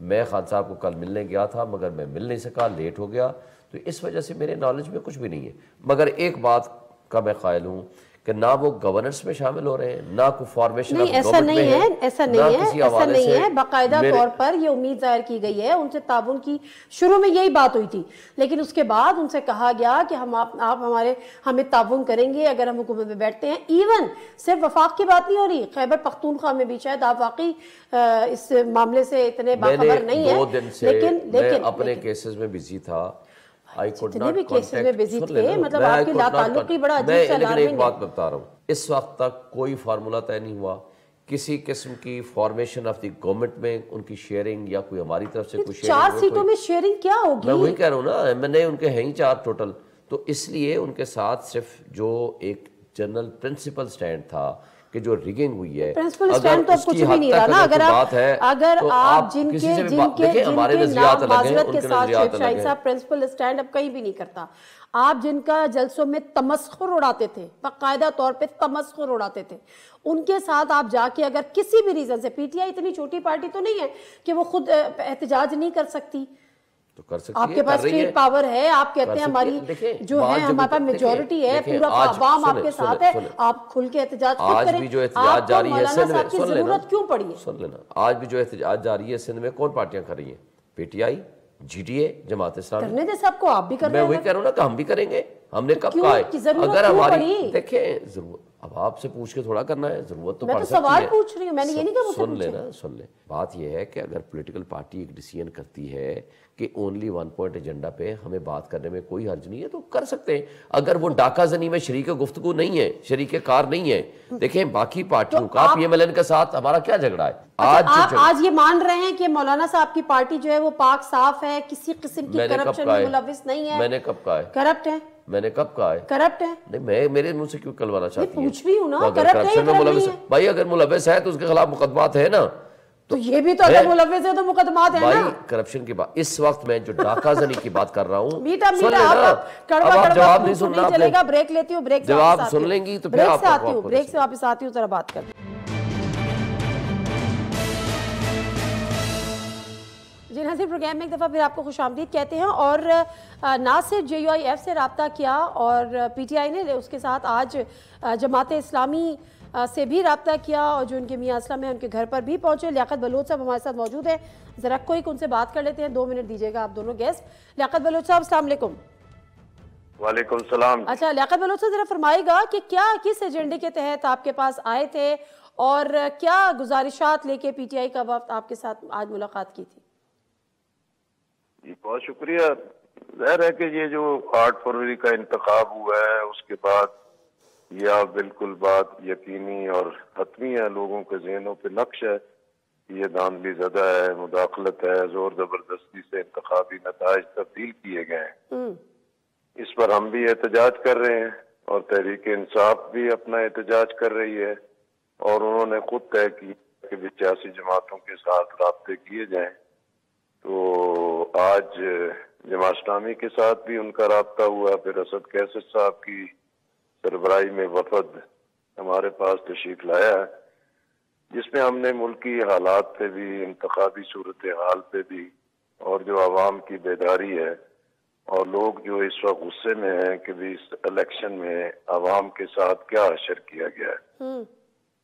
میں خان صاحب کو کل ملنے گیا تھا مگر میں مل نہیں سکا, لیٹ ہو گیا, تو اس وجہ سے میرے نالج میں کچھ بھی نہیں ہے. مگر ایک بات کا میں قائل ہوں کہ نہ وہ گورننس میں شامل ہو رہے ہیں, نہ کوئی فارمیشن آف گورنمنٹ میں ہے, ایسا نہیں ہے. باقاعدہ طور پر یہ امید ظاہر کی گئی ہے, ان سے تعاون کی شروع میں یہی بات ہوئی تھی, لیکن اس کے بعد ان سے کہا گیا کہ آپ ہمیں تعاون کریں گے اگر ہم حکومت میں بیٹھتے ہیں. ایون صرف وفاق کی بات نہیں ہو رہی, خیبر پختونخوا میں بھی شاید آپ واقعی اس معاملے سے اتنے باخبر نہیں ہیں, دو دن سے میں اپنے کیسز میں بزی تھا, جتنے بھی کیسز میں بزی تھے, مطلب آپ کی لا تعلقی بڑا عجیب سا لیکن ایک بات میں بتا رہا ہوں, اس وقت تک کوئی فارمولا طے نہیں ہوا کسی قسم کی فارمیشن آف دی گورنمنٹ میں ان کی شیئرنگ یا کوئی ہماری طرف سے کوئی شیئرنگ. 4 سیٹوں میں شیئرنگ کیا ہوگی؟ میں وہی کہہ رہا ہوں نا, M&A ان کے ہیں ہی 4 ٹوٹل, تو اس لیے ان کے ساتھ صرف جو ایک جنرل پرنسپل سٹینڈ تھا کہ جو ریگنگ ہوئی ہے, پرنسپل سٹینڈ تو کچھ بھی نہیں رہا نا. اگر آپ جن کے نام معذرت کے ساتھ شیخ شاہین صاحب پرنسپل سٹینڈ اب کہیں بھی نہیں کرتا, آپ جن کا جلسوں میں تمسخر اڑاتے تھے, باقاعدہ طور پہ تمسخر اڑاتے تھے, ان کے ساتھ آپ جا کے اگر کسی بھی ریزن سے, پی ٹی آئی اتنی چھوٹی پارٹی تو نہیں ہے کہ وہ خود احتجاج نہیں کر سکتی, تو کر سکتی ہے, آپ کے پاس اسٹیٹ پاور ہے, آپ کہتے ہیں ہماری جو ہے ہمارے پاس میجورٹی ہے, پورا عوام آپ کے ساتھ ہے, آپ کھل کے احتجاج خود کریں. آج بھی جو احتجاج جاری ہے سندھ میں, کی ضرورت کیوں پڑی ہے؟ سن لینا, آج بھی جو احتجاج جاری ہے سندھ میں کون پارٹیاں کر رہی ہیں؟ P T I, G D A, Jamaat Islami. کرنے دے سب کو, آپ بھی کر رہے میں ہیں. وہی کہہ رہا ہوں نا کہ ہم بھی کریں گے. ہم نے کب کہا ہے اگر ہماری دیکھیں ضرورت, اب آپ سے پوچھ کے تھوڑا کرنا ہے, ضرورت تو پڑ سکتی ہے. میں تو سوال پوچھ رہی ہوں, میں نے یہ نہیں کہا مجھے سن لینا, سن لیں. بات یہ ہے کہ اگر پولیٹیکل پارٹی ایک ڈیسیژن کرتی ہے کہ اونلی 1 پوائنٹ ایجنڈا پہ ہمیں بات کرنے میں کوئی حرج نہیں ہے تو کر سکتے ہیں. اگر وہ ڈاکہ زنی میں شریک گفتگو نہیں ہے, شریک کار نہیں ہے, دیکھیں باقی پارٹیوں کا پی ایم ایل این کے ساتھ ہمارا کیا جھگڑا ہے؟ آج یہ مان رہے ہیں کہ مولانا صاحب کی پارٹی جو ہے وہ پاک صاف ہے, کسی قسم کی کرپشن میں ملوث نہیں ہے. میں نے کب کہا ہے کرپٹ ہے؟ میں نے کب کہا ہے کرپٹ ہے؟ نہیں, میں میرے منہ سے کیوں کلوانا چاہتی ہیں؟ پوچھ بھی ہوں نا, کرپشن میں ملوث ہے بھائی, اگر ملوث ہے تو اس کے خلاف مقدمات ہے نا. تو یہ بھی تو اگر ملوث ہے تو مقدمات ہیں نا. بھائی کرپشن کی بات, اس وقت میں جو ڈاکہ زنی کی بات کر رہا ہوں, میٹھا سن لینا. اب آپ جواب نہیں سننا, چلے گا, بریک لیتی ہوں, بریک جواب سن لیں گی تو پھر آپ بریک سے واپس آتی ہوں, ذرا بات کر. جی ناظرین, پروگرام میں ایک دفعہ پھر آپ کو خوش آمدید کہتے ہیں. اور نہ صرف جے یو آئی ایف سے رابطہ کیا اور پی ٹی آئی نے اس کے ساتھ آج جماعت اسلامی سے بھی رابطہ کیا, اور جو ان کے میاں اسلم ہیں ان کے گھر پر بھی پہنچے. لیاقت بلوچ صاحب ہمارے ساتھ موجود ہیں, ذرا کوئک ان سے بات کر لیتے ہیں. 2 منٹ دیجیے گا آپ دونوں گیسٹ. لیاقت بلوچ صاحب السلام علیکم. وعلیکم السلام. اچھا لیاقت بلوچ صاحب ذرا فرمائے گا کہ کس ایجنڈے کے تحت آپ کے پاس آئے تھے اور کیا گزارشات لے کے پی ٹی آئی کا وفد آپ کے ساتھ آج ملاقات کی تھی؟ جی بہت شکریہ. ظاہر ہے کہ یہ جو 8 فروری کا انتخاب ہوا ہے اس کے بعد یہ بالکل بات یقینی اور حتمی ہے, لوگوں کے ذہنوں پہ نقش ہے, یہ دھاندلی زدہ ہے, مداخلت ہے, زور زبردستی سے انتخابی نتائج تبدیل کیے گئے ہیں. اس پر ہم بھی احتجاج کر رہے ہیں اور تحریک انصاف بھی اپنا احتجاج کر رہی ہے, اور انہوں نے خود طے کی کہ 82 جماعتوں کے ساتھ رابطے کیے جائیں. تو آج جماعت اسلامی کے ساتھ بھی ان کا رابطہ ہوا. پھر اسد کیسر صاحب کی سربراہی میں وفد ہمارے پاس تشریف لایا ہے, جس میں ہم نے ملکی حالات پہ بھی, انتخابی صورتحال پہ بھی, اور جو عوام کی بیداری ہے اور لوگ جو اس وقت غصے میں ہیں کہ بھی اس الیکشن میں عوام کے ساتھ کیا حشر کیا گیا ہے,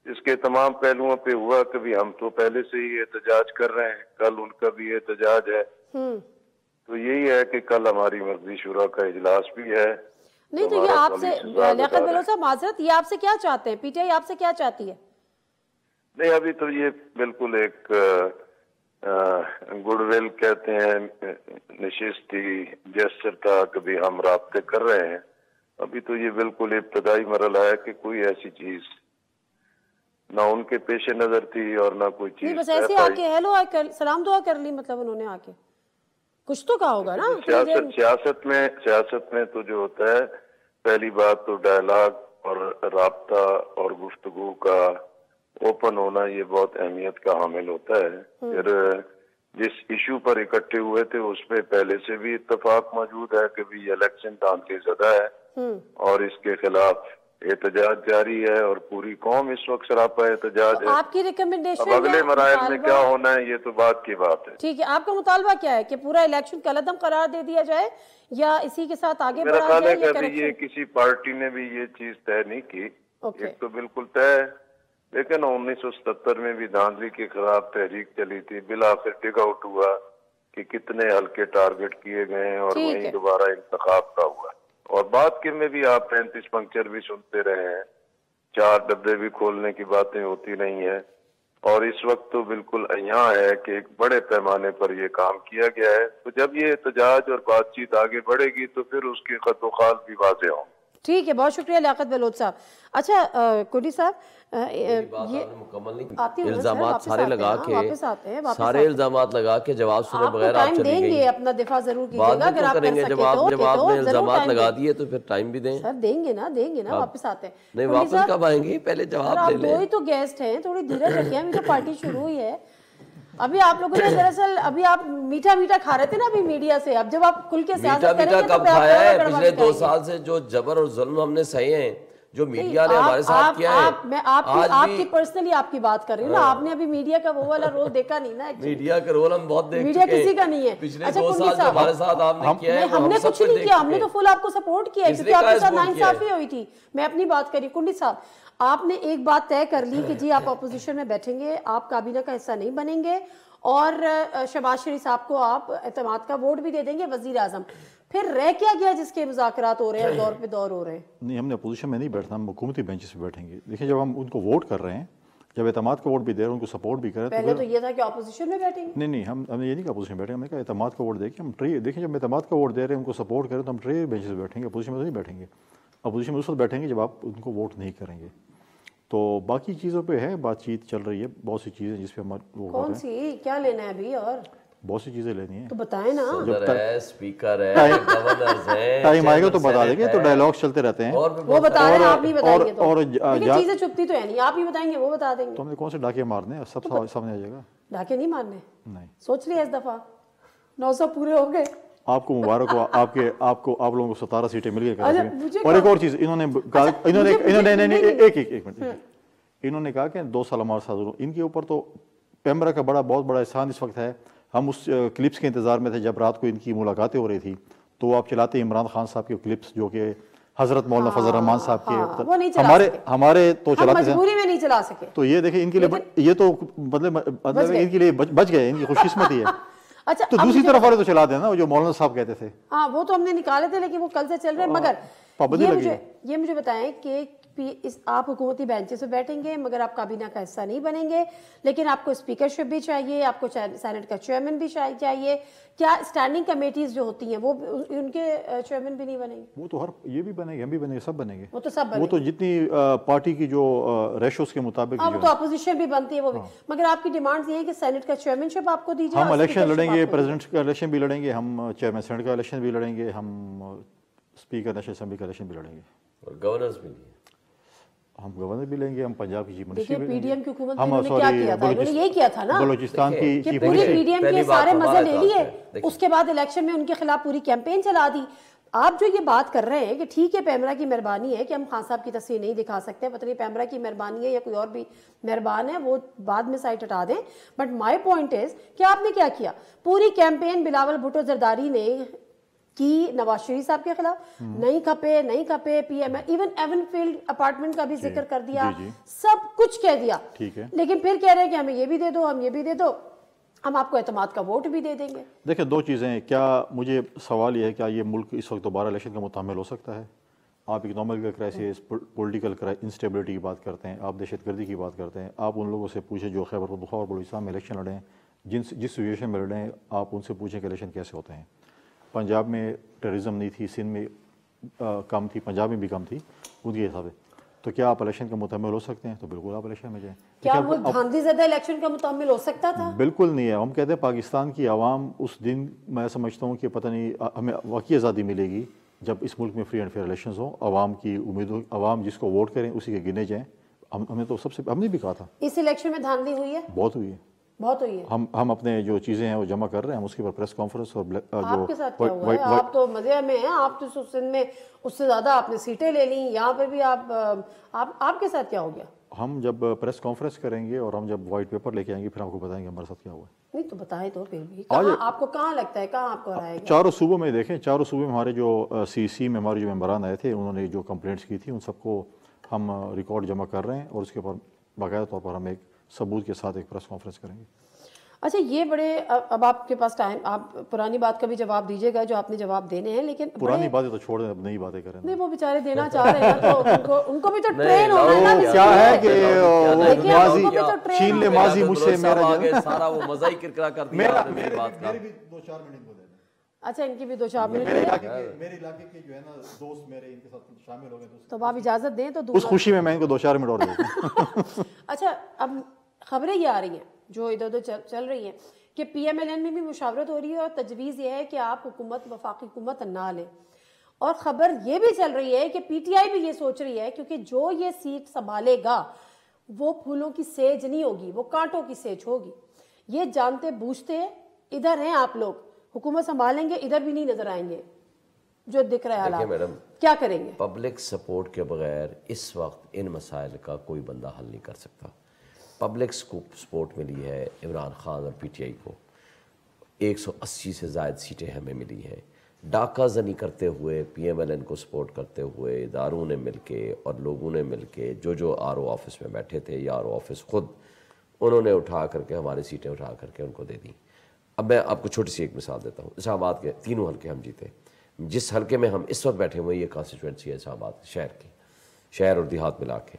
اس کے تمام پہلوؤں پہ ہوا کہ بھی ہم تو پہلے سے ہی احتجاج کر رہے ہیں, کل ان کا بھی احتجاج ہے. تو یہی ہے کہ کل ہماری مرکزی شورا کا اجلاس بھی ہے. نہیں تو یہ آپ سے لیاقت بلوچ صاحب معذرت, یہ آپ سے کیا چاہتے ہیں, پی ٹی آئی آپ سے کیا چاہتی ہے؟ نہیں ابھی تو یہ بالکل ایک گڈ ول کہتے ہیں نشستی جیسچر کا کہ بھی ہم رابطے کر رہے ہیں. ابھی تو یہ بالکل ابتدائی مرحلہ ہے کہ کوئی ایسی چیز نہ ان کے پیش نظر تھی اور نہ کوئی چیز. بس ایسے آ کے ہیلو سلام دعا کر لی, مطلب انہوں نے آ کے کچھ تو کہا ہوگا نا. سیاست میں تو جو ہوتا ہے, پہلی بات تو ڈائلاگ اور رابطہ اور گفتگو کا اوپن ہونا یہ بہت اہمیت کا حامل ہوتا ہے. پھر جس ایشو پر اکٹھے ہوئے تھے اس پہ پہلے سے بھی اتفاق موجود ہے کہ بھی الیکشن دھاندلی زدہ ہے اور اس کے خلاف احتجاج جاری ہے اور پوری قوم اس وقت سراپا احتجاج ہے. آپ کی ریکمنڈیشن اب اگلے مراحل میں کیا ہونا ہے یہ تو بات کی بات ہے. ٹھیک ہے، آپ کا مطالبہ کیا ہے کہ پورا الیکشن کالعدم قرار دے دیا جائے یا اسی کے ساتھ آگے میرا بڑھا خیال ہے جائے کہ ابھی یہ کسی پارٹی نے بھی یہ چیز طے نہیں کی. ایک تو بالکل طے ہے، لیکن 1977 میں بھی دھاندلی کے خلاف تحریک چلی تھی، بالآخر ڈگ آؤٹ ہوا کہ کتنے حلقے ٹارگٹ کیے گئے ہیں اور وہیں دوبارہ انتخاب کا ہوا. اور بات کے میں بھی آپ 35 پنکچر بھی سنتے رہے ہیں، 4 ڈبے بھی کھولنے کی باتیں ہوتی نہیں ہیں. اور اس وقت تو بالکل عیاں ہے کہ ایک بڑے پیمانے پر یہ کام کیا گیا ہے. تو جب یہ احتجاج اور بات چیت آگے بڑھے گی تو پھر اس کے خط و خال بھی واضح ہوں. ٹھیک ہے، بہت شکریہ لیاقت بلوچ صاحب. اچھا کوڈی صاحب، یہ مکمل نہیں، الزامات سارے لگا کے جواب سنے بغیر آپ چلے گئیں. اپنا دفاع ضرور کیجیے بعد گا میں اگر کیوں آپ کریں گے؟ جواب میں الزامات لگا دیے تو پھر ٹائم بھی دیں. سر دیں گے نا واپس آتے ہیں. نہیں واپس کب آئیں گے؟ پہلے جواب لے لیں. آپ 2 ہی تو گیسٹ ہیں، تھوڑی دھیرج رکھیں، ابھی تو پارٹی شروع ہوئی ہے. ابھی آپ لوگوں نے دراصل ابھی آپ میٹھا کھا رہے تھے نا ابھی میڈیا سے. اب جب آپ کھل کے سیاست کریں گے کب کھایا ہے؟ پچھلے 2 سال سے جو جبر اور ظلم ہم نے سہے ہیں، جو میڈیا نے ہمارے ساتھ کیا ہے. میں آپ کی پرسنلی آپ کی بات کر رہی ہوں نا. آپ نے ابھی میڈیا کا وہ والا رول دیکھا نہیں نا. میڈیا کا رول ہم بہت دیکھ چکے ہیں. میڈیا کسی کا نہیں ہے. پچھلے 2 سال جو ہمارے ساتھ آپ نے کیا ہے ہم نے کچھ نہیں کیا. ہم نے تو فل آپ کو سپورٹ کیا ہے کیونکہ آپ کے ساتھ ناانصافی ہوئی تھی. میں اپنی بات کری. کنڈی صاحب آپ نے ایک بات طے کر لی کہ جی آپ اپوزیشن میں بیٹھیں گے، آپ کابینہ کا حصہ نہیں بنیں گے اور شہباز شریف صاحب کو آپ اعتماد کا ووٹ بھی دے دیں گے وزیر اعظم. پھر رہ کیا گیا جس کے مذاکرات ہو رہے ہیں، دور پہ دور ہو رہے ہیں؟ نہیں، ہم نے اپوزیشن میں نہیں بیٹھنا، ہم حکومتی بینچز پہ بیٹھیں گے. دیکھیں جب ہم ان کو ووٹ کر رہے ہیں، جب اعتماد کا ووٹ بھی دے رہے ہیں، ان کو سپورٹ بھی کر رہے ہیں، پہلے تو یہ تھا کہ اپوزیشن میں بیٹھیں گے. نہیں ہم نے یہ نہیں کہا اپوزیشن میں بیٹھیں گے. ہم نے کہا اعتماد کا ووٹ دے کے ہم دیکھیں جب اعتماد کا ووٹ دے رہے ہیں، ان کو سپورٹ کریں تو ہم ٹری بینچز پہ بیٹھیں گے. اپوزیشن میں تو نہیں بیٹھیں گے. اپوزیشن میں اس وقت بیٹھیں گے جب آپ ان کو ووٹ نہیں کریں گے. تو باقی چیزوں پہ ہے بات چیت چل رہی ہے، بہت سی چیزیں جس پہ ہم وہ کون سی کیا لینا ہے ابھی؟ اور بہت سی چیزیں لینی ہیں تو بتائیں نا. صدر ہے، اسپیکر ہے، گورنرز ہیں، ٹائم آئے گا تو بتا دیں گے. تو ڈائلاگ چلتے رہتے ہیں. وہ بتا رہے ہیں، آپ نہیں بتائیں گے تو اور چیزیں چھپتی تو ہے نہیں. آپ ہی بتائیں گے وہ بتا دیں گے. تو ہم نے کون سے ڈاکے مارنے ہیں؟ سب سامنے آ جائے گا. ڈاکے نہیں مارنے؟ نہیں. سوچ لیا اس دفعہ 900 پورے ہو گئے. آپ کو مبارک ہو. آپ لوگوں کو 17 سیٹیں مل گئی. اور ایک اور چیز انہوں نے کہا کہ 2 سال ہمارے ساتھ ان کے اوپر تو پیمرا کا بہت بڑا احسان اس وقت ہے. ہم اس کلپس کے انتظار میں تھے جب رات کو ان کی ملاقاتیں ہو رہی تھی. تو آپ چلاتے عمران خان صاحب کے کلپس جو کہ حضرت مولانا فضل الرحمان صاحب کے ہمارے تو چلاتے تھے، مجبوری میں نہیں چلا سکے. تو یہ دیکھیں ان کے لیے یہ تو مطلب ان کے لیے بچ گئے، ان کی خوش قسمتی ہے. اچھا تو دوسری طرف والے تو چلا دیں نا جو مولانا صاحب کہتے تھے. ہاں وہ تو ہم نے نکالے تھے لیکن وہ کل سے چل رہے ہیں. مگر یہ مجھے بتائیں کہ آپ حکومتی بینچز پہ بیٹھیں گے مگر آپ کابینہ کا حصہ نہیں بنیں گے، لیکن آپ کو اسپیکرشپ بھی چاہیے، آپ کو سینٹ کا چیئرمین بھی چاہیے. کیا اسٹینڈنگ کمیٹیز جو ہوتی ہیں وہ ان کے چیئرمین بھی نہیں بنیں گے؟ وہ تو یہ بھی بنے گے، ہم بھی بنیں گے، سب بنیں گے. وہ تو سب وہ تو جتنی پارٹی کی جو ریشوز کے مطابق وہ تو اپوزیشن بھی بنتی ہے وہ بھی. مگر آپ کی ڈیمانڈز یہ ہے کہ سینٹ کا چیئرمین شپ آپ کو دیجیے. ہم الیکشن لڑیں گے، پریزیڈنٹ کا الیکشن بھی لڑیں گے، ہم چیئرمین سینٹ کا الیکشن بھی لڑیں گے، ہم اسپیکر نیشنل اسمبلی کا الیکشن بھی لڑیں گے، اور گورنرز بھی نہیں. ہم گورنر بھی لیں گے، ہم پنجاب کی چیف منسٹر بھی پی ڈی ایم کی حکومت ہم نے کیا کیا تھا؟ انہوں نے یہی کیا تھا نا بلوچستان کی کہ چیف پوری منسٹر. پی ڈی ایم کے سارے مزے لے لیے، اس کے بعد الیکشن میں ان کے خلاف پوری کیمپین چلا دی. آپ جو یہ بات کر رہے ہیں کہ ٹھیک ہے پیمرا کی مہربانی ہے کہ ہم خان صاحب کی تصویر نہیں دکھا سکتے، پتہ نہیں پیمرا کی مہربانی ہے یا کوئی اور بھی مہربان ہے، وہ بعد میں سائٹ ہٹا دیں. بٹ مائی پوائنٹ از کہ آپ نے کیا کیا؟ پوری کیمپین بلاول بھٹو زرداری نے کی نواز شریف صاحب کے خلاف. نہیں کھپے پی ایم ایون ایون فیلڈ اپارٹمنٹ کا بھی ذکر کر دیا، سب کچھ کہہ دیا. لیکن پھر کہہ رہے ہیں کہ ہمیں یہ بھی دے دو، ہم یہ بھی دے دو، ہم آپ کو اعتماد کا ووٹ بھی دے دیں گے. دیکھیں 2 چیزیں ہیں. کیا مجھے سوال یہ ہے کیا یہ ملک اس وقت دوبارہ الیکشن کا متحمل ہو سکتا ہے؟ آپ اکنامک کرائسس، پولیٹیکل انسٹیبلٹی کی بات کرتے ہیں، آپ دہشت گردی کی بات کرتے ہیں. آپ ان لوگوں سے پوچھیں جو خیبر پختونخوا اور بلوچستان میں الیکشن لڑے ہیں، جس سچویشن میں لڑے ہیں، آپ ان سے پوچھیں کہ الیکشن کیسے ہوتے ہیں. پنجاب میں ٹیررزم نہیں تھی، سندھ میں کم تھی، پنجاب میں بھی کم تھی ان کے حساب سے. تو کیا آپ الیکشن کا متحمل ہو سکتے ہیں؟ تو بالکل آپ الیکشن میں جائیں. کیا وہ گاندھی زدہ الیکشن کا متحمل ہو سکتا تھا؟ بالکل نہیں ہے. ہم کہتے ہیں پاکستان کی عوام اس دن میں سمجھتا ہوں کہ پتہ نہیں ہمیں واقعی آزادی ملے گی جب اس ملک میں فری اینڈ فیئر الیکشنز ہوں. عوام کی امیدوں، عوام جس کو ووٹ کریں اسی کے گنے جائیں. ہمیں تو ہم نے بھی کہا تھا اس الیکشن میں دھاندلی ہوئی ہے، بہت ہوئی ہے. بہت ہوئی ہے. ہم اپنے جو چیزیں ہیں وہ جمع کر رہے ہیں, ہم اس کے اوپر پریس کانفرنس اور آپ کے ساتھ کیا ہوا ہے؟ آپ تو مزے میں ہیں, آپ تو سندھ میں اس سے زیادہ آپ نے سیٹیں لے لیں, یہاں پہ بھی آپ کے ساتھ کیا ہو گیا؟ ہم جب پریس کانفرنس کریں گے اور ہم جب وائٹ پیپر لے کے آئیں گے پھر آپ کو بتائیں گے ہمارے ساتھ کیا ہوا ہے. نہیں تو بتائیں تو پھر بھی آپ کو کہاں لگتا ہے, کہاں آپ کو ہرائے گا؟ چاروں صوبوں میں دیکھیں, چاروں صوبے میں ہمارے جو سی میں ہمارے جو ممبران آئے تھے انہوں نے جو کمپلینٹس کی تھی ان سب کو ہم ریکارڈ جمع کر رہے ہیں اور اس کے اوپر باقاعدہ طور پر ہم ایک ثبوت کے ساتھ ایک پریس کانفرنس کریں گے. اچھا یہ بڑے, اب آپ کے پاس ٹائم, آپ پرانی بات کا بھی جواب دیجیے گا جو آپ نے جواب دینے ہیں, لیکن پرانی باتیں تو چھوڑ دیں, اب نئی باتیں کریں. نہیں وہ بیچارے دینا چاہ رہے ہیں تو ان کو بھی تو ٹرین ہونا ہے نا. کیا ہے کہ ماضی چھین لے ماضی مجھ سے, میرا سارا وہ مزہ ہی کرکرا کر دیا میری بات کا. میرے بھی 2-4 منٹ کو دے دیں. اچھا ان کی بھی 2-4 منٹ, میرے علاقے کے جو ہے نا دوست میرے ان کے ساتھ شامل ہو گئے تو آپ اجازت دیں تو اس خوشی میں ان کو 2-4 منٹ اور دے دوں. اچھا اب خبریں یہ آ رہی ہیں جو ادھر ادھر چل رہی ہیں کہ پی ایم ایل این میں بھی مشاورت ہو رہی ہے اور تجویز یہ ہے کہ آپ وفاقی حکومت نہ لیں, اور خبر یہ بھی چل رہی ہے کہ پی ٹی آئی بھی یہ سوچ رہی ہے کیونکہ جو یہ سیٹ سنبھالے گا وہ پھولوں کی سیج نہیں ہوگی, وہ کانٹوں کی سیج ہوگی. یہ جانتے بوجھتے ادھر ہیں آپ لوگ, حکومت سنبھالیں گے ادھر بھی نہیں نظر آئیں گے جو دکھ رہا ہے حالات, کیا کریں گے؟ پبلک سپورٹ کے بغیر اس وقت ان مسائل کا کوئی بندہ حل نہیں کر سکتا. پبلک سپورٹ ملی ہے عمران خان اور پی ٹی آئی کو, 180 سے زائد سیٹیں ہمیں ملی ہیں. ڈاکہ زنی کرتے ہوئے پی ایم ایل این کو سپورٹ کرتے ہوئے اداروں نے مل کے اور لوگوں نے مل کے جو آر او آفس میں بیٹھے تھے یا آر او آفس خود انہوں نے اٹھا کر کے ہماری سیٹیں اٹھا کر کے ان کو دے دیں. اب میں آپ کو چھوٹی سی ایک مثال دیتا ہوں. اسلام آباد کے 3 حلقے ہم جیتے. جس حلقے میں ہم اس وقت بیٹھے ہوئے یہ کانسٹیچوئنسی ہے اسلام آباد شہر کی, شہر اور دیہات ملا کے.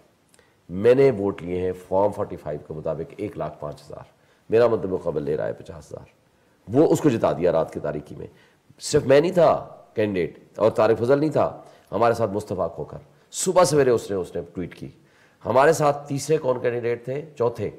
میں نے ووٹ لیے ہیں فارم 45 کے مطابق 1,05,000. میرا مطلب مقابل لے رہا ہے 50,000. وہ اس کو جتا دیا رات کی تاریکی میں. صرف میں نہیں تھا کینڈیڈیٹ اور طارق فضل نہیں تھا, ہمارے ساتھ مصطفیٰ کھوکھر. صبح سویرے اس نے ٹویٹ کی. ہمارے ساتھ تیسرے کون کینڈیڈیٹ تھے, چوتھے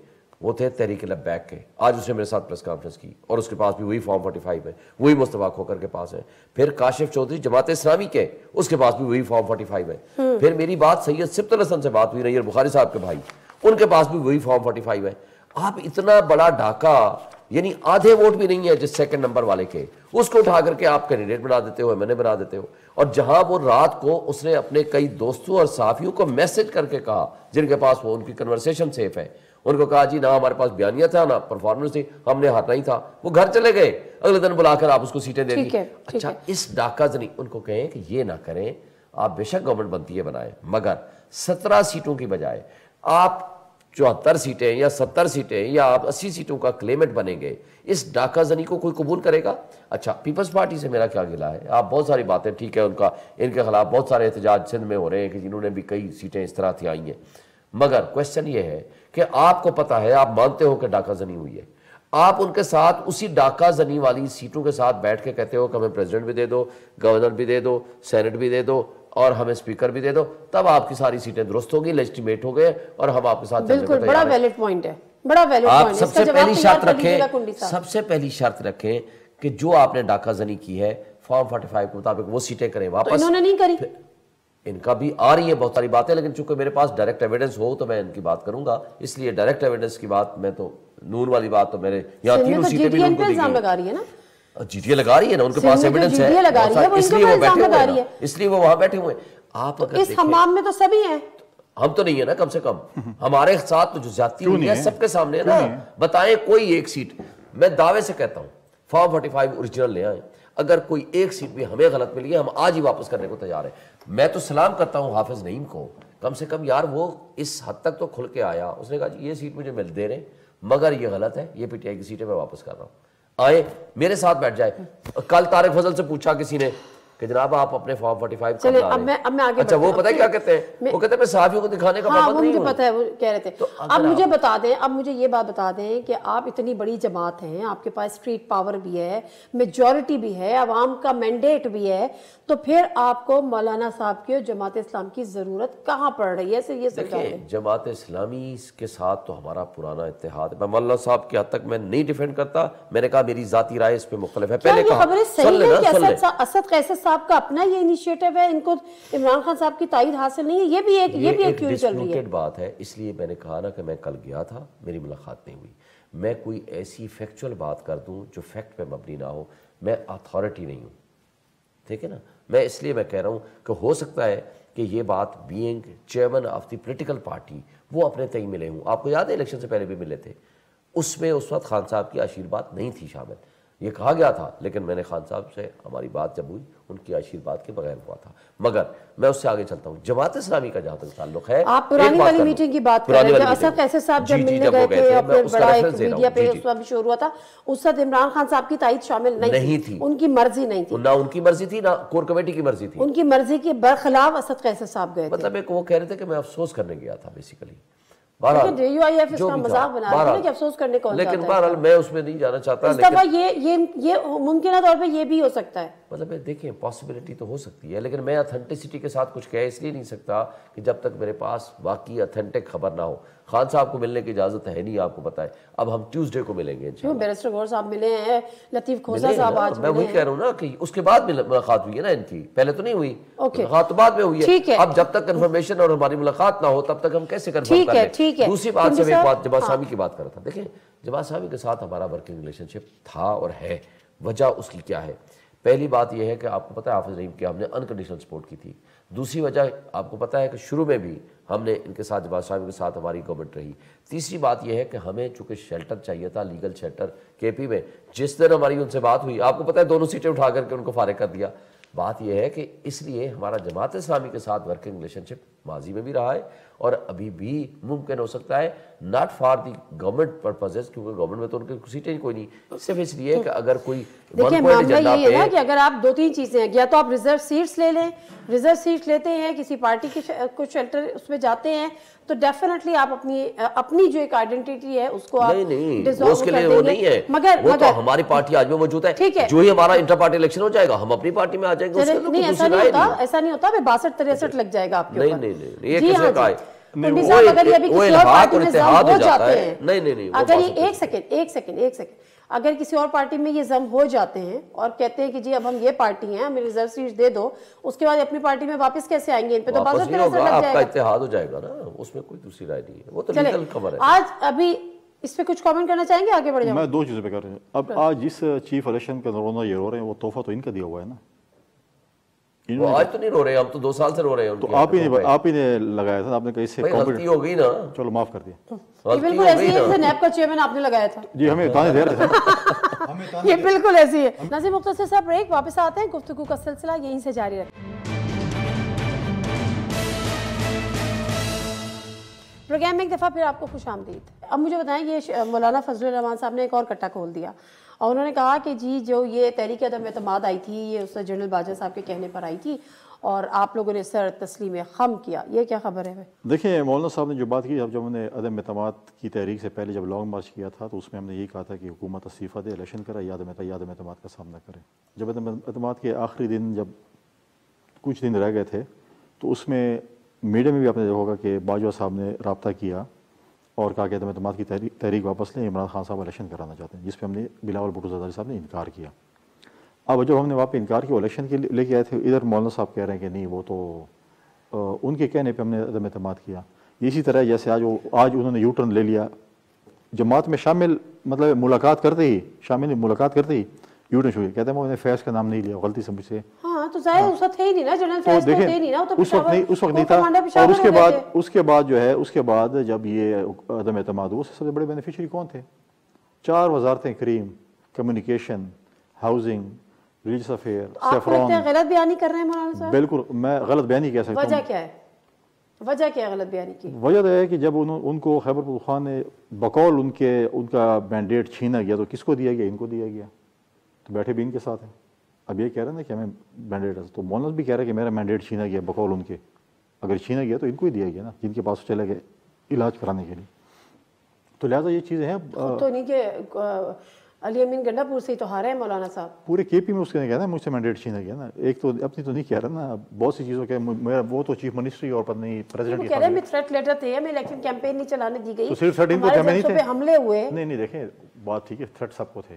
وہ تھے تحریک لبیک کے. آج اس نے میرے ساتھ پریس کانفرنس کی اور اس کے پاس بھی وہی فارم 45 ہے, وہی مصطفیٰ کھوکھر کے پاس ہے. پھر کاشف چودھری جماعت اسلامی کے, اس کے پاس بھی وہی فارم 45 ہے. پھر میری بات سید سبت الحسن سے بات ہوئی, نیر بخاری صاحب کے بھائی, ان کے پاس بھی وہی فارم 45 ہے. آپ اتنا بڑا ڈھاکہ, یعنی آدھے ووٹ بھی نہیں ہے جس سیکنڈ نمبر والے کے, اس کو اٹھا کر کے آپ کینڈیڈیٹ بنا دیتے ہو, میں نے بنا دیتے ہو. اور جہاں وہ رات کو اس نے اپنے کئی دوستوں اور صحافیوں کو میسج کر کے کہا جن کے پاس وہ ان کی کنورسیشن سیف ہے, ان کو کہا جی نہ ہمارے پاس بیانیہ تھا نہ پرفارمنس تھی, ہم نے ہارنا ہی تھا, وہ گھر چلے گئے. اگلے دن بلا کر آپ اس کو سیٹیں دے دی. اچھا اس ڈاکہ زنی ان کو کہیں کہ یہ نہ کریں, آپ بے شک گورنمنٹ بنتی ہے بنائیں, مگر 17 سیٹوں کی بجائے آپ 74 سیٹیں یا 70 سیٹیں یا آپ 80 سیٹوں کا کلیمنٹ بنیں گے. اس ڈاکہ زنی کو کوئی قبول کرے گا؟ اچھا پیپلز پارٹی سے میرا کیا گلہ ہے, آپ بہت ساری باتیں ٹھیک ہے, ان کے خلاف بہت سارے احتجاج سندھ میں ہو رہے ہیں کہ جنہوں نے بھی کئی سیٹیں اس طرح تھی آئی ہیں, مگر کوشچن یہ ہے کہ آپ کو پتا ہے, آپ مانتے ہو کہ ڈاکہ زنی ہوئی ہے, آپ ان کے ساتھ اسی ڈاکہ زنی والی سیٹوں کے ساتھ بیٹھ کے کہتے ہو کہ ہمیں پریزیڈنٹ بھی دے دو, گورنر بھی دے دو, سینٹ بھی دے دو اور ہمیں اسپیکر بھی دے دو, تب آپ کی ساری سیٹیں درست ہوگی, لیجٹیمیٹ ہو گئے اور ہم آپ کے ساتھ چلنے کو تیار ہیں. بڑا ویلڈ پوائنٹ ہے, بڑا ویلڈ پوائنٹ ہے. آپ سب سے پہلی شرط رکھیں, سب سے پہلی شرط رکھیں کہ جو آپ نے ڈاکہ زنی کی ہے فارم 45 کے مطابق وہ سیٹیں کریں واپس. انہوں نے نہیں کری. ان کا بھی آ رہی ہے بہت ساری باتیں, لیکن چونکہ میرے پاس ڈائریکٹ ایویڈنس ہو تو میں ان کی بات کروں گا, اس لیے ڈائریکٹ ایویڈنس کی بات میں تو نور والی بات تو میرے یہاں 3 سیٹیں بھی ان کو دی گئی. لگا رہی ہے نا, جی ٹی اے لگا رہی ہے نا, ان کے پاس ایویڈنس ہے, اس لیے وہ بیٹھے ہوئے ہیں, اس لیے وہ وہاں بیٹھے ہوئے ہیں. آپ اگر اس حمام میں تو سبھی ہیں, ہم تو نہیں ہے نا, کم سے کم ہمارے ساتھ تو جو زیادتی ہوئی ہے سب کے سامنے ہے نا. بتائیں کوئی ایک سیٹ, میں دعوے سے کہتا ہوں فارم 45 اوریجنل لے آئیں, اگر کوئی ایک سیٹ بھی ہمیں غلط ملی ہے ہم آج ہی واپس کرنے کو تیار ہیں. میں تو سلام کرتا ہوں حافظ نعیم کو, کم سے کم یار وہ اس حد تک تو کھل کے آیا, اس نے کہا جی یہ سیٹ مجھے مل دے رہے مگر یہ غلط ہے, یہ پی ٹی آئی کی سیٹیں میں واپس کر رہا ہوں, آئے میرے ساتھ بیٹھ جائے. کل طارق فضل سے پوچھا کسی نے کہ جناب آپ اپنے فارم 45 چلیں اب میں آگے, اچھا وہ پتہ ہے کیا کہتے ہیں, وہ کہتے ہیں میں صحافیوں کو دکھانے کا پابند نہیں ہوں. مجھے پتہ ہے وہ کہہ رہے تھے. اب مجھے بتا دیں, اب مجھے یہ بات بتا دیں کہ آپ اتنی بڑی جماعت ہیں, آپ کے پاس اسٹریٹ پاور بھی ہے, میجورٹی بھی ہے, عوام کا مینڈیٹ بھی ہے, تو پھر آپ کو مولانا صاحب کی اور جماعت اسلام کی ضرورت کہاں پڑ رہی ہے؟ یہ دیکھیں جماعت اسلامی کے ساتھ تو ہمارا پرانا اتحاد ہے. میں مولانا صاحب کی حد تک میں نہیں ڈیفینڈ کرتا, میں نے کہا میری ذاتی رائے اس پہ مختلف ہے. پہلے کہا خبریں صحیح ہے کہ اسد قیصر صاحب کا اپنا یہ انیشیٹو ہے, ان کو عمران خان صاحب کی تائید حاصل نہیں ہے, یہ بھی ایک تھیوری چل رہی ہے. بات ہے, اس لیے میں نے کہا نا کہ میں کل گیا تھا, میری ملاقات نہیں ہوئی. میں کوئی ایسی فیکچول بات کر دوں جو فیکٹ پہ مبنی نہ ہو, میں اتھارٹی نہیں ہوں, ٹھیک ہے نا. میں اس لیے میں کہہ رہا ہوں کہ ہو سکتا ہے کہ یہ بات being chairman of the political party وہ اپنے تئیں ملے ہوں. آپ کو یاد ہے الیکشن سے پہلے بھی ملے تھے, اس میں اس وقت خان صاحب کی آشیرواد نہیں تھی شامل, یہ کہا گیا تھا, لیکن میں نے خان صاحب سے ہماری بات جب ہوئی ان کی آشیرواد کے بغیر ہوا تھا. مگر میں اس سے آگے چلتا ہوں, جماعت اسلامی کا جہاں تک تعلق ہے, آپ پرانی والی میٹنگ کی بات کر رہے ہیں, اسد قیصر صاحب جب ملنے گئے تھے اور پھر بڑا ایک میڈیا پہ اس وقت شور ہوا تھا, اس وقت عمران خان صاحب کی تائید شامل نہیں تھی, ان کی مرضی نہیں تھی, نہ ان کی مرضی تھی نہ کور کمیٹی کی مرضی تھی. ان کی مرضی کے برخلاف اسد قیصر صاحب گئے تھے. مطلب ایک وہ کہہ رہے تھے کہ میں افسوس کرنے گیا تھا بیسیکلی. DUIF اس کا مذاق بنا رہا ہے کہ افسوس کرنے کون چاہتا ہے, لیکن بہرحال میں اس میں نہیں جانا چاہتا. اس دفعہ یہ ممکنہ طور پہ یہ بھی ہو سکتا ہے, مطلب دیکھیں پاسبلٹی تو ہو سکتی ہے, لیکن میں اتھینٹسٹی کے ساتھ کچھ کہہ اس لیے نہیں سکتا کہ جب تک میرے پاس واقعی اتھینٹک خبر نہ ہو. خان صاحب کو ملنے کی اجازت ہے نہیں, آپ کو پتہ ہے. اب ہم ٹیوزڈے کو ملیں گے انشاءاللہ. بیرسٹر غور صاحب ملے ہیں, لطیف کھوسا صاحب آج میں وہی کہہ رہا ہوں نا کہ اس کے بعد ملاقات ہوئی ہے نا ان کی, پہلے تو نہیں ہوئی, ملاقات تو بعد میں ہوئی ہے. اب جب تک کنفرمیشن اور ہماری ملاقات نہ ہو تب تک ہم کیسے کنفرم کر لیں. دوسری بات سے میں ایک بات جماعت اسلامی کی بات کر رہا تھا. دیکھیں جماعت اسلامی کے ساتھ ہمارا ورکنگ ریلیشن شپ تھا اور ہے. وجہ اس کی کیا ہے؟ پہلی بات یہ ہے کہ آپ کو پتہ ہے حافظ رحیم کی ہم نے انکنڈیشنل سپورٹ کی تھی. دوسری وجہ آپ کو پتہ ہے کہ شروع میں بھی ہم نے ان کے ساتھ جماعت اسلامی کے ساتھ ہماری گورنمنٹ رہی. تیسری بات یہ ہے کہ ہمیں چونکہ شیلٹر چاہیے تھا, لیگل شیلٹر KP میں. جس دن ہماری ان سے بات ہوئی آپ کو پتہ ہے دونوں سیٹیں اٹھا کر کے ان کو فارغ کر دیا. بات یہ ہے کہ اس لیے ہمارا جماعت اسلامی کے ساتھ ورکنگ ریلیشن شپ ماضی میں بھی رہا ہے اور ابھی بھی ممکن ہو سکتا ہے, not for the government purposes, کیونکہ گورنمنٹ میں تو ان کی سیٹیں کوئی نہیں, صرف اس لیے کہ اگر کوئی دیکھیں معاملہ یہ ہے نا کہ اگر آپ 2-3 چیزیں ہیں, یا تو آپ ریزرو سیٹس لے لیں, ریزرو سیٹ لیتے ہیں کسی پارٹی کی کچھ شیلٹر اس میں جاتے ہیں تو ڈیفینیٹلی آپ اپنی جو ایک آئیڈینٹی ہے اس کو آپ نہیں, اس کے لیے وہ نہیں ہے, وہ تو ہماری پارٹی آج میں موجود ہے. جو ہی ہمارا انٹر پارٹی الیکشن ہو جائے گا ہم اپنی پارٹی میں آ جائیں گے. نہیں ایسا نہیں ہوتا, ایسا نہیں ہوتا, 62-63 لگ جائے گا آپ کے اوپر. نہیں یہ کس نے کہا ہے؟ اگر یہ ابھی کسی اور پارٹی میں ضم ہو جاتے ہیں, نہیں اگر یہ ایک سیکنڈ اگر کسی اور پارٹی میں یہ ضم ہو جاتے ہیں اور کہتے ہیں کہ جی اب ہم یہ پارٹی ہیں, ہمیں ریزرو سیٹ دے دو, اس کے بعد اپنی پارٹی میں واپس کیسے آئیں گے؟ ان پہ تو بازار طرح سے لگ جائے گا. آپ کا اتحاد ہو جائے گا نا, اس میں کوئی دوسری رائے نہیں ہے, وہ تو لیگل خبر ہے. آج ابھی اس پہ کچھ کامنٹ کرنا چاہیں گے, آگے بڑھ جاؤں. میں 2 چیزیں پہ کر رہے ہیں. اب آج جس چیف الیکشن کا رونا یہ رو رہے ہیں وہ تحفہ تو ان کا دیا ہوا ہے نا. آج تو نہیں رو رہے, ہم تو 2 سال سے رو رہے ہیں. تو آپ ہی نے لگایا تھا, آپ نے کہیں سے غلطی ہو گئی نا, چلو معاف کر دیا. بالکل ایسی ہے جیسے نیب کا چیئرمین آپ نے لگایا تھا. جی ہمیں تانے دے رہے تھے, یہ بالکل ایسی ہے. ناظرین مختصر سا بریک, واپس آتے ہیں, گفتگو کا سلسلہ یہیں سے جاری رہے. پروگرام میں ایک دفعہ پھر آپ کو خوش آمدید. اب مجھے بتائیں, یہ مولانا فضل الرحمان صاحب نے ایک اور کٹا کھول دیا اور انہوں نے کہا کہ جی جو یہ تحریک عدم اعتماد آئی تھی یہ اس جنرل باجوہ صاحب کے کہنے پر آئی تھی اور آپ لوگوں نے سر تسلیم خم کیا. یہ کیا خبر ہے؟ دیکھیں مولانا صاحب نے جو بات کی, جب ہم نے عدم اعتماد کی تحریک سے پہلے جب لانگ مارچ کیا تھا تو اس میں ہم نے یہی کہا تھا کہ حکومت استعفیٰ دے, الیکشن کرے, یا عدم اعتماد کا سامنا کرے. جب عدم اعتماد کے آخری دن جب کچھ دن رہ گئے تھے تو اس میں میڈیا میں بھی آپ نے دیکھا ہوگا کہ باجوہ صاحب نے رابطہ کیا اور کہا کہ عدم اعتماد کی تحریک واپس لیں, عمران خان صاحب الیکشن کرانا چاہتے ہیں, جس پہ ہم نے بلاول بھٹو زرداری صاحب نے انکار کیا. اب جب ہم نے وہاں پہ انکار کیا, الیکشن کے لے کے آئے تھے, ادھر مولانا صاحب کہہ رہے ہیں کہ نہیں وہ تو ان کے کہنے پہ ہم نے عدم اعتماد کیا. اسی طرح جیسے آج انہوں نے یو ٹرن لے لیا, جماعت میں شامل مطلب ملاقات کرتے ہی یو ٹرن شروع, کہتے ہیں میں نے فیض کا نام نہیں لیا, غلطی سے مجھ سے. ہاں تو ظاہر اس وقت ہے ہی نہیں نا, جنرل فیض تو ہے نہیں نا, اس وقت نہیں تھا. اور اس کے بعد جو ہے اس کے بعد جب یہ عدم اعتماد ہوا, سب سے بڑے بینیفیشری کون تھے؟ 4 وزارتیں کریم, communication, housing, religious affair, SAFRON. آپ غلط بیانی کر رہے ہیں مولانا صاحب؟ بالکل میں غلط بیانی کہہ سکتا ہوں. وجہ کیا ہے؟ وجہ کیا ہے غلط بیانی کی؟ وجہ تو ہے کہ جب ان کو خیبر پختونخوا نے بقول ان کا مینڈیٹ چھینا گیا تو کس کو دیا گیا؟ ان کو دیا گیا, تو بیٹھے بھی ان کے ساتھ ہیں. اب یہ کہہ رہے ہیں کہ ہمیں مینڈیٹ ہے, تو مولانا بھی کہہ رہے ہیں کہ میرا مینڈیٹ چھینا گیا بقول ان کے. اگر چھینا گیا تو ان کو ہی دیا گیا نا, جن کے پاس چلے گئے علاج کرانے کے لیے. تو لہٰذا یہ چیزیں ہیں. تو نہیں کہ علی امین گنڈا پور سے ہی تو ہارے ہیں مولانا صاحب. پورے KP میں اس کے کہنا ہے مجھ سے مینڈیٹ چھینا گیا نا. ایک تو اپنی تو نہیں کہہ رہا نا, بہت سی چیزوں کے وہ تو چیف منسٹری اور پتہ نہیں پریزیڈنٹ کہہ رہے ہیں تھریٹ لیٹر تھے, ہمیں الیکشن کیمپین نہیں چلانے دی گئی, تو صرف تھریٹ ان کو ہمیں نہیں تھے. حملے ہوئے. نہیں دیکھیں بات ٹھیک ہے, تھریٹ سب کو تھے,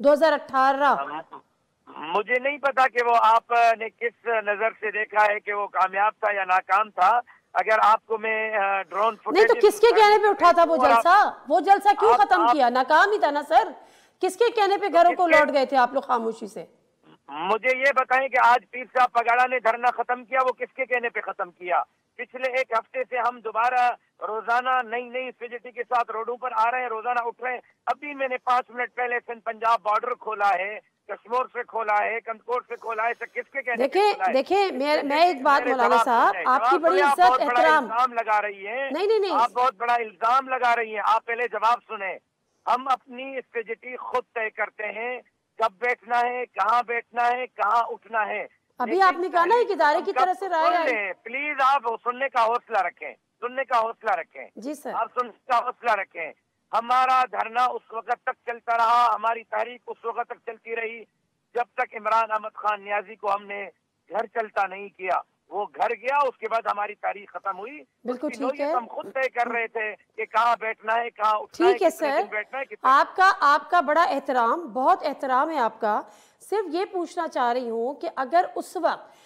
2018। مجھے نہیں پتا کہ وہ آپ نے کس نظر سے دیکھا ہے کہ وہ کامیاب تھا یا ناکام تھا. اگر آپ کو میں ڈرون نہیں تو کس کے کہنے پہ اٹھا تھا وہ جلسہ کیوں ختم کیا؟ ناکام ہی تھا نا سر. کس کے کہنے پہ گھروں کو لوٹ گئے تھے آپ لوگ خاموشی سے؟ مجھے یہ بتائیں کہ آج پیر صاحب پگاڑا نے دھرنا ختم کیا، وہ کس کے کہنے پہ ختم کیا؟ پچھلے ایک ہفتے سے ہم دوبارہ روزانہ نئی فیجٹی کے ساتھ روڈوں پر آ رہے ہیں، روزانہ اٹھ رہے ہیں. ابھی میں نے 5 منٹ پہلے سندھ پنجاب بارڈر کھولا ہے، کشمور سے کھولا ہے، کندکوٹ سے کھولا ہے. کس کے کہنے پہ کھولا ہے؟ دیکھیں میں ایک بات مولانا صاحب، آپ کی بڑی عزت احترام. الزام لگا رہی ہے. نہیں آپ بہت بڑا الزام لگا رہی ہیں. آپ پہلے جواب سنیں. ہم اپنی اسٹریٹجی خود طے کرتے ہیں، کب بیٹھنا ہے، کہاں بیٹھنا ہے، کہاں اٹھنا ہے. ابھی آپ نے کہا نا ایک ادارے کی طرف سے رائے آئی. پلیز آپ سننے کا حوصلہ رکھیں، سننے کا حوصلہ رکھیں. جی سر. آپ سننے کا حوصلہ رکھیں. ہمارا دھرنا اس وقت تک چلتا رہا، ہماری تحریک اس وقت تک چلتی رہی جب تک عمران احمد خان نیازی کو ہم نے گھر چلتا نہیں کیا. وہ گھر گیا، اس کے بعد ہماری تاریخ ختم ہوئی. بالکل ٹھیک ہے. ہم خود طے کر رہے تھے کہ کہاں بیٹھنا ہے، کہاں اٹھنا ہے. ٹھیک ہے سر، آپ کا بڑا احترام، بہت احترام ہے آپ کا. صرف یہ پوچھنا چاہ رہی ہوں کہ اگر اس وقت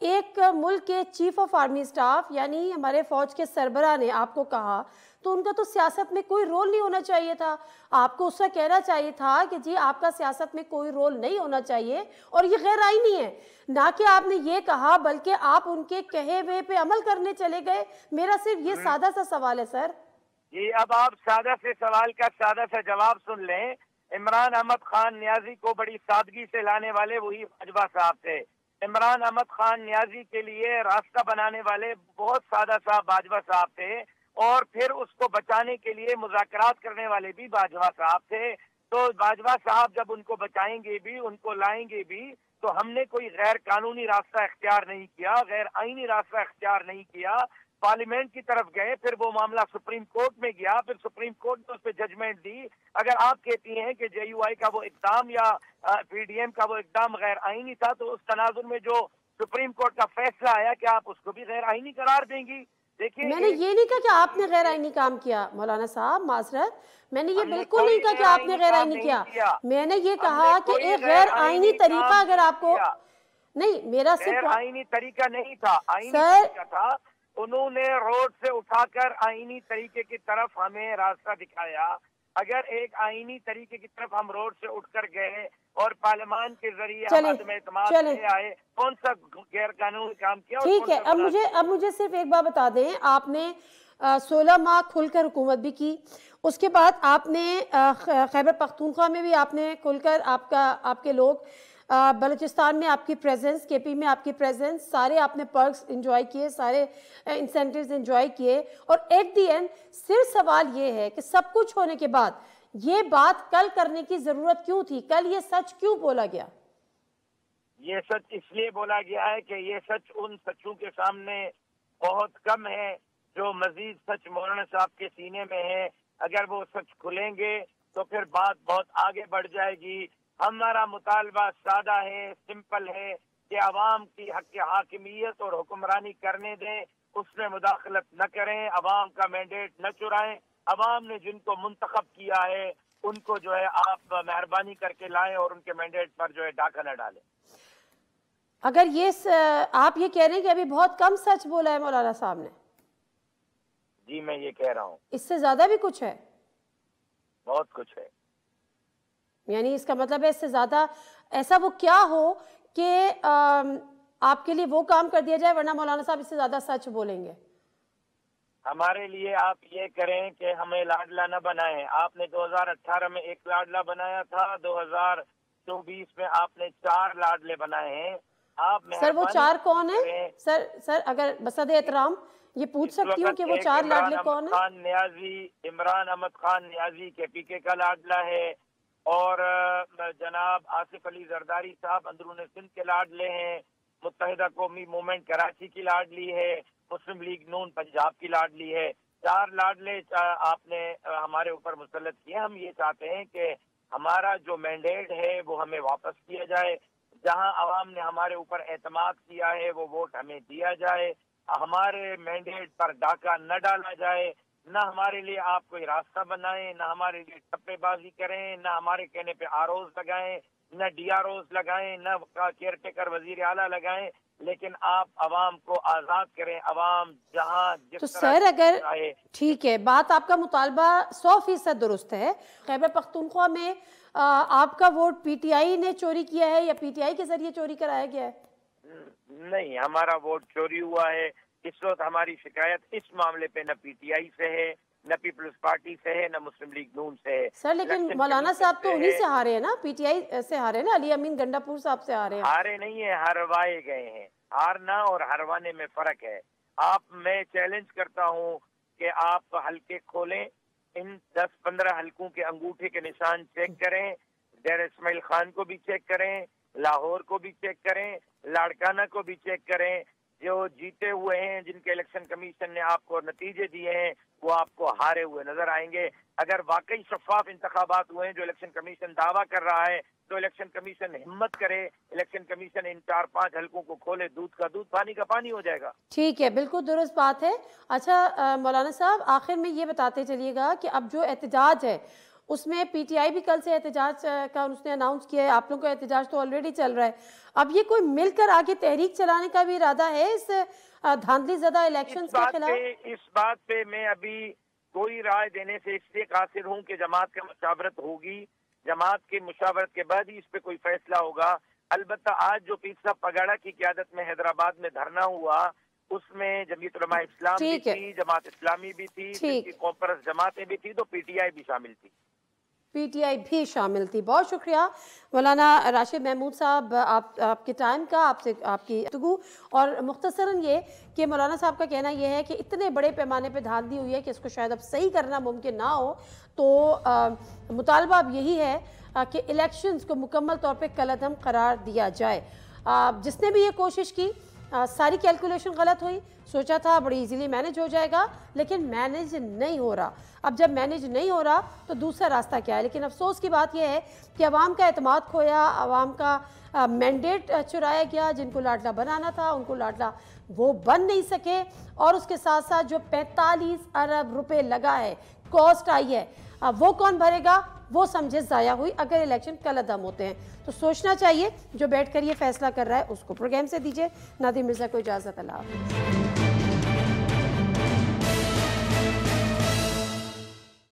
ایک ملک کے چیف آف آرمی اسٹاف یعنی ہمارے فوج کے سربراہ نے آپ کو کہا تو ان کا تو سیاست میں کوئی رول نہیں ہونا چاہیے تھا. آپ کو اس سے کہنا چاہیے تھا کہ جی آپ کا سیاست میں کوئی رول نہیں ہونا چاہیے اور یہ غیر آئینی ہے. نہ کہ آپ نے یہ کہا بلکہ آپ ان کے کہے ہوئے پہ عمل کرنے چلے گئے. میرا صرف یہ سادہ سا سوال ہے سر. جی اب آپ سادہ سے سوال کا سادہ سا جواب سن لیں. عمران احمد خان نیازی کو بڑی سادگی سے لانے والے وہی باجوہ صاحب تھے. عمران احمد خان نیازی کے لیے راستہ بنانے والے بہت سادہ صاحب باجوہ صاحب تھے، اور پھر اس کو بچانے کے لیے مذاکرات کرنے والے بھی باجوہ صاحب تھے. تو باجوہ صاحب جب ان کو بچائیں گے بھی، ان کو لائیں گے بھی، تو ہم نے کوئی غیر قانونی راستہ اختیار نہیں کیا، غیر آئینی راستہ اختیار نہیں کیا. پارلیمنٹ کی طرف گئے، پھر وہ معاملہ سپریم کورٹ میں گیا، پھر سپریم کورٹ نے اس پہ ججمنٹ دی. اگر آپ کہتی ہیں کہ JUI کا وہ اقدام یا PDM کا وہ اقدام غیر آئینی تھا، تو اس تناظر میں جو سپریم کورٹ کا فیصلہ آیا کہ آپ اس کو بھی غیر آئینی قرار دیں گی. میں نے یہ نہیں کہا کہ آپ نے غیر آئینی کام کیا مولانا صاحب، معذرت، میں نے یہ بالکل نہیں کہا کہ آپ نے غیر آئینی کیا. میں نے یہ کہا کہ ایک غیر آئینی طریقہ اگر آپ کو نہیں، میرا صرف غیر آئینی طریقہ نہیں تھا، آئینی طریقہ تھا. انہوں نے روڈ سے اٹھا کر آئینی طریقے کی طرف ہمیں راستہ دکھایا. اگر ایک آئینی طریقے کی طرف ہم روڈ سے اٹھ کر گئے اور پارلیمان کے ذریعے عدم اعتماد لے آئے، کون سا غیر قانونی کام کیا؟ ٹھیک ہے. اب مجھے صرف ایک بات بتا دیں، آپ نے 16 ماہ کھل کر حکومت بھی کی، اس کے بعد آپ نے خیبر پختونخوا میں بھی آپ نے کھل کر آپ کے لوگ، بلوچستان میں آپ کی پریزنس، KP میں آپ کی پریزنس، سارے آپ نے پرکس انجوائے کیے، سارے انسینٹیوز انجوائے کیے. اور ایٹ دی اینڈ صرف سوال یہ ہے کہ سب کچھ ہونے کے بعد یہ بات کل کرنے کی ضرورت کیوں تھی؟ کل یہ سچ کیوں بولا گیا؟ یہ سچ اس لیے بولا گیا ہے کہ یہ سچ ان سچوں کے سامنے بہت کم ہے جو مزید سچ مولانا صاحب کے سینے میں ہے. اگر وہ سچ کھلیں گے تو پھر بات بہت آگے بڑھ جائے گی. ہمارا مطالبہ سادہ ہے، سمپل ہے کہ عوام کی حق حاکمیت اور حکمرانی کرنے دیں، اس میں مداخلت نہ کریں، عوام کا مینڈیٹ نہ چرائیں. عوام نے جن کو منتخب کیا ہے ان کو جو ہے آپ مہربانی کر کے لائیں اور ان کے مینڈیٹ پر جو ہے ڈاکہ نہ ڈالیں. اگر یہ آپ یہ کہہ رہے ہیں کہ ابھی بہت کم سچ بولا ہے مولانا صاحب نے؟ جی میں یہ کہہ رہا ہوں. اس سے زیادہ بھی کچھ ہے؟ بہت کچھ ہے. یعنی اس کا مطلب ہے اس سے زیادہ ایسا وہ کیا ہو کہ آپ کے لیے وہ کام کر دیا جائے، ورنہ مولانا صاحب اس سے زیادہ سچ بولیں گے؟ ہمارے لیے آپ یہ کریں کہ ہمیں لاڈلا نہ بنائیں. آپ نے 2018 میں ایک لاڈلا بنایا تھا، 2024 میں آپ نے 4 لاڈلے بنائے ہیں. آپ سر وہ 4 کون ہیں؟ سر اگر بصد احترام یہ پوچھ سکتی ہوں کہ وہ 4 لاڈلے کون ہیں؟ عمران احمد خان نیازی KPK کا لاڈلا ہے، اور جناب آصف علی زرداری صاحب اندرون سندھ کے لاڈلے ہیں. متحدہ قومی موومنٹ کراچی کی لاڈلی ہے. مسلم لیگ نون پنجاب کی لاڈلی ہے. 4 لاڈلے آپ نے ہمارے اوپر مسلط کیے. ہم یہ چاہتے ہیں کہ ہمارا جو مینڈیٹ ہے وہ ہمیں واپس کیا جائے. جہاں عوام نے ہمارے اوپر اعتماد کیا ہے وہ ووٹ ہمیں دیا جائے. ہمارے مینڈیٹ پر ڈاکہ نہ ڈالا جائے. نہ ہمارے لیے آپ کوئی راستہ بنائیں، نہ ہمارے لیے ٹپے بازی کریں، نہ ہمارے کہنے پہ آروز لگائیں. نہ DROs لگائیں، نہ کیئر ٹیکر وزیر اعلیٰ لگائیں، لیکن آپ عوام کو آزاد کریں. عوام جہاں جس تو طرح سر اگر چاہے. ٹھیک ہے، بات آپ کا مطالبہ 100% درست ہے. خیبر پختونخوا میں آپ کا ووٹ PTI نے چوری کیا ہے یا PTI کے ذریعے چوری کرایا گیا ہے؟ نہیں، ہمارا ووٹ چوری ہوا ہے. اس وقت ہماری شکایت اس معاملے پہ نہ PTI سے ہے، نہ پیپلز پارٹی سے ہے، نہ مسلم لیگ نون سے ہے. سر لیکن مولانا صاحب تو انہی سے ہارے ہیں نا، PTI سے ہارے نا، علی امین گنڈا پور صاحب سے ہارے ہیں. ہارے نہیں ہیں، ہروائے گئے ہیں. ہارنا اور ہروانے میں فرق ہے. میں چیلنج کرتا ہوں کہ آپ حلقے کھولیں، ان 10-15 حلقوں کے انگوٹھے کے نشان چیک کریں، ڈیر اسماعیل خان کو بھی چیک کریں، لاہور کو بھی چیک کریں، لاڑکانہ کو بھی چیک کریں. جو جیتے ہوئے ہیں، جن کے الیکشن کمیشن نے آپ کو نتیجے دیے ہیں، وہ آپ کو ہارے ہوئے نظر آئیں گے. اگر واقعی شفاف انتخابات ہوئے ہیں جو الیکشن کمیشن دعویٰ کر رہا ہے، تو الیکشن کمیشن ہمت کرے، الیکشن کمیشن ان 4-5 حلقوں کو کھولے. دودھ کا دودھ، پانی کا پانی ہو جائے گا. ٹھیک ہے، بالکل درست بات ہے. اچھا مولانا صاحب، آخر میں یہ بتاتے چلیے گا کہ اب جو احتجاج ہے اس میں PTI بھی کل سے احتجاج کا اس نے اناؤنس کیا ہے، آپ لوگوں کا احتجاج تو آلریڈی چل رہا ہے. اب یہ کوئی مل کر آگے تحریک چلانے کا بھی ارادہ ہے اس دھاندلی زدہ الیکشنز کے خلاف؟ اس بات پہ میں ابھی کوئی رائے دینے سے اس لیے قاصر ہوں کہ جماعت کا مشاورت ہوگی. جماعت کی مشاورت کے بعد ہی اس پہ کوئی فیصلہ ہوگا. البتہ آج جو پیر صاحب پگاڑا کی قیادت میں حیدرآباد میں دھرنا ہوا، اس میں جمعیت علماء اسلام بھی تھی، جماعت اسلامی بھی تھی، کانفرنس جماعتیں بھی تھی، تو PTI بھی شامل تھی. PTI بھی شامل تھی. بہت شکریہ مولانا راشد محمود صاحب آپ کے ٹائم کا، آپ کی گفتگو. اور مختصراً یہ کہ مولانا صاحب کا کہنا یہ ہے کہ اتنے بڑے پیمانے پہ دھاندلی ہوئی ہے کہ اس کو شاید اب صحیح کرنا ممکن نہ ہو. تو مطالبہ اب یہی ہے کہ الیکشنز کو مکمل طور پہ کالعدم قرار دیا جائے. جس نے بھی یہ کوشش کی، ساری کیلکولیشن غلط ہوئی. سوچا تھا بڑی ایزیلی مینج ہو جائے گا، لیکن مینج نہیں ہو رہا. اب جب مینج نہیں ہو رہا تو دوسرا راستہ کیا ہے؟ لیکن افسوس کی بات یہ ہے کہ عوام کا اعتماد کھویا، عوام کا مینڈیٹ چرایا گیا. جن کو لاڈلا بنانا تھا ان کو لاڈلا وہ بن نہیں سکے. اور اس کے ساتھ ساتھ جو 45 ارب روپے لگا ہے، کاسٹ آئی ہے، وہ کون بھرے گا؟ وہ سمجھے ضائع ہوئی اگر الیکشن کالعدم ہوتے ہیں. تو سوچنا چاہیے، جو بیٹھ کر یہ فیصلہ کر رہا ہے اس کو پروگرام سے دیجیے. نادر مرزا کو اجازت. اللہ حافظ.